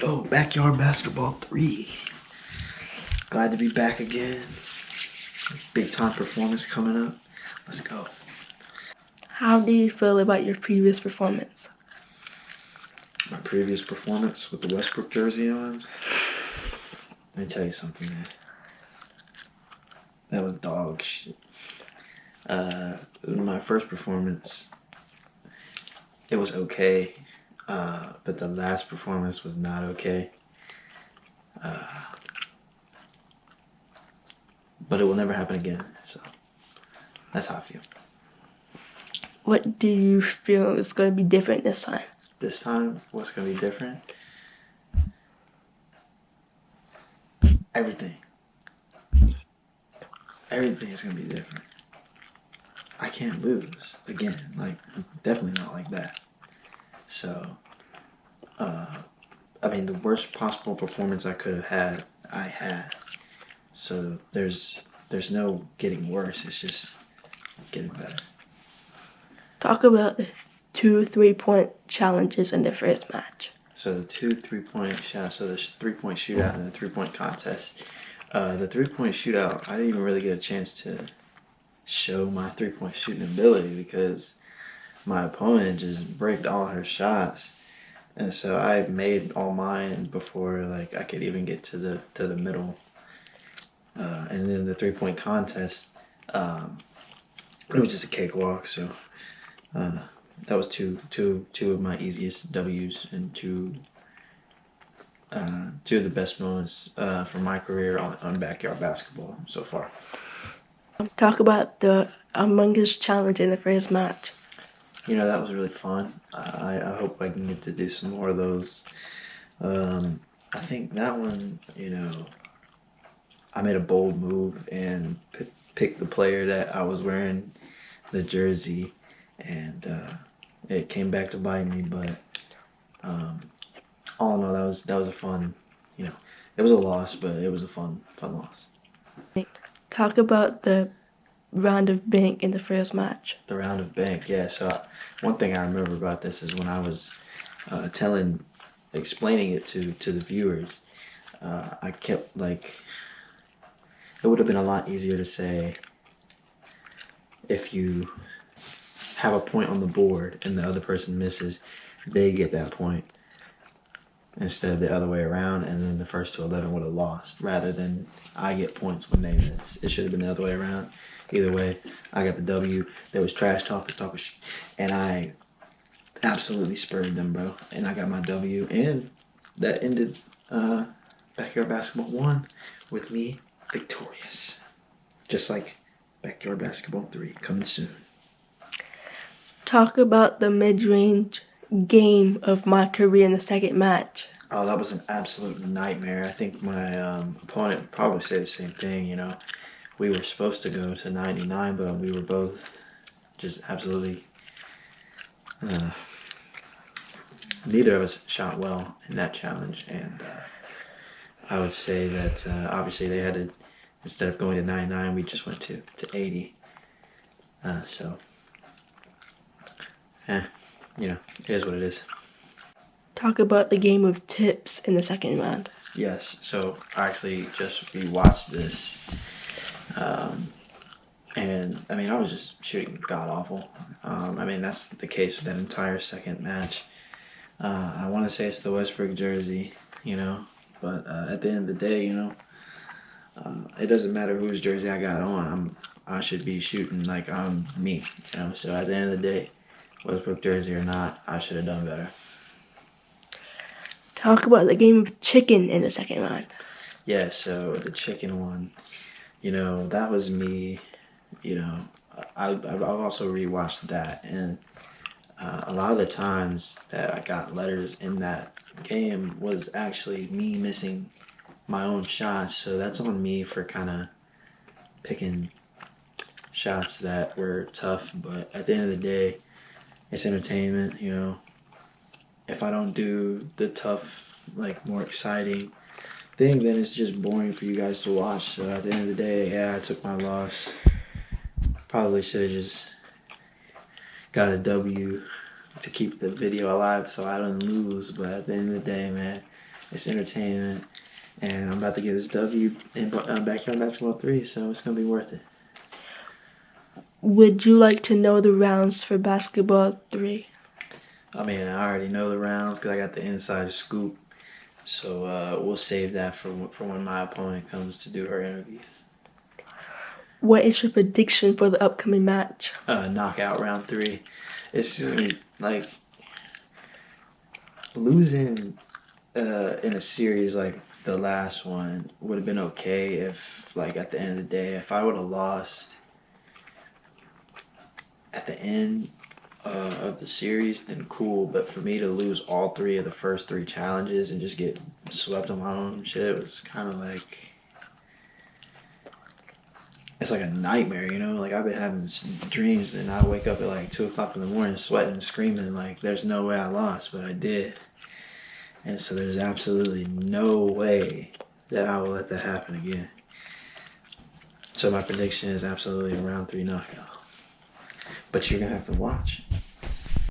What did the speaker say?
go. Backyard Basketball 3. Glad to be back again. Big time performance coming up. Let's go. How do you feel about your previous performance? My previous performance with the Westbrook jersey on. Let me tell you something, man. That was dog shit. My first performance, it was okay. But the last performance was not okay. But it will never happen again. So that's how I feel. What do you feel is going to be different this time? This time, what's going to be different? Everything. Everything is going to be different. I can't lose again. Like, definitely not like that. So, I mean, the worst possible performance I could have had, I had. So there's no getting worse. It's just getting better. Talk about the 2 3-point challenges in the first match. So the 2 3-point shots. So there's 3-point shootout and the 3-point contest. The 3-point shootout, I didn't even really get a chance to show my 3-point shooting ability because my opponent just bricked all her shots. And so I made all mine before like I could even get to the middle. And then the 3-point contest, it was just a cakewalk. So that was two of my easiest W's and two of the best moments for my career on Backyard Basketball so far. Talk about the Among Us challenge in the first match. You know, that was really fun. I hope I can get to do some more of those. I think that one, you know, I made a bold move and picked the player that I was wearing the jersey, and it came back to bite me. But all in all, that was a fun, you know, it was a loss, but it was a fun loss. Talk about the round of bank in the first match. The round of bank, yeah. So one thing I remember about this is when I was explaining it to the viewers, I kept like, it would have been a lot easier to say if you have a point on the board and the other person misses, they get that point instead of the other way around, and then the first to 11 would have lost rather than I get points when they miss. It should have been the other way around. Either way, I got the W. There was trash talking shit, and I absolutely spurred them, bro. And I got my W, and that ended Backyard Basketball 1 with me victorious. Just like Backyard Basketball 3 coming soon. Talk about the mid-range game of my career in the second match. Oh, that was an absolute nightmare. I think my opponent would probably say the same thing, you know. We were supposed to go to 99, but we were both just absolutely... neither of us shot well in that challenge, and I would say that obviously they had to, instead of going to 99, we just went to 80. You know, it is what it is. Talk about the game of tips in the second round. Yes, so I actually just rewatched this. And I mean, I was just shooting god awful. I mean, that's the case with that entire second match. I want to say it's the Westbrook jersey, you know, but at the end of the day, you know, it doesn't matter whose jersey I got on. I should be shooting like I'm me, you know. So at the end of the day, Westbrook jersey or not, I should have done better. Talk about the game of chicken in the second round. Yeah, so the chicken one, you know, that was me. You know, I've also rewatched that, and a lot of the times that I got letters in that game was actually me missing my own shots. So that's on me for kind of picking shots that were tough. But at the end of the day, it's entertainment, you know. If I don't do the tough, like more exciting thing, then it's just boring for you guys to watch. So at the end of the day, yeah, I took my loss. Probably should have just got a W to keep the video alive so I don't lose. But at the end of the day, man, It's entertainment. And I'm about to get this W in Backyard Basketball 3, so it's going to be worth it. Would you like to know the rounds for basketball 3? I mean, I already know the rounds because I got the inside scoop. So we'll save that for when my opponent comes to do her interview. What is your prediction for the upcoming match? Knockout round 3. It's just like losing in a series like the last one would have been okay if, like, at the end of the day, if I would have lost at the end of the series, then cool. But for me to lose all 3 of the first 3 challenges and just get swept on my own shit was kind of like, it's like a nightmare, you know? Like, I've been having dreams and I wake up at like 2 o'clock in the morning sweating and screaming like there's no way I lost, but I did. And so there's absolutely no way that I will let that happen again. So my prediction is absolutely a round 3 knockout. But you're going to have to watch.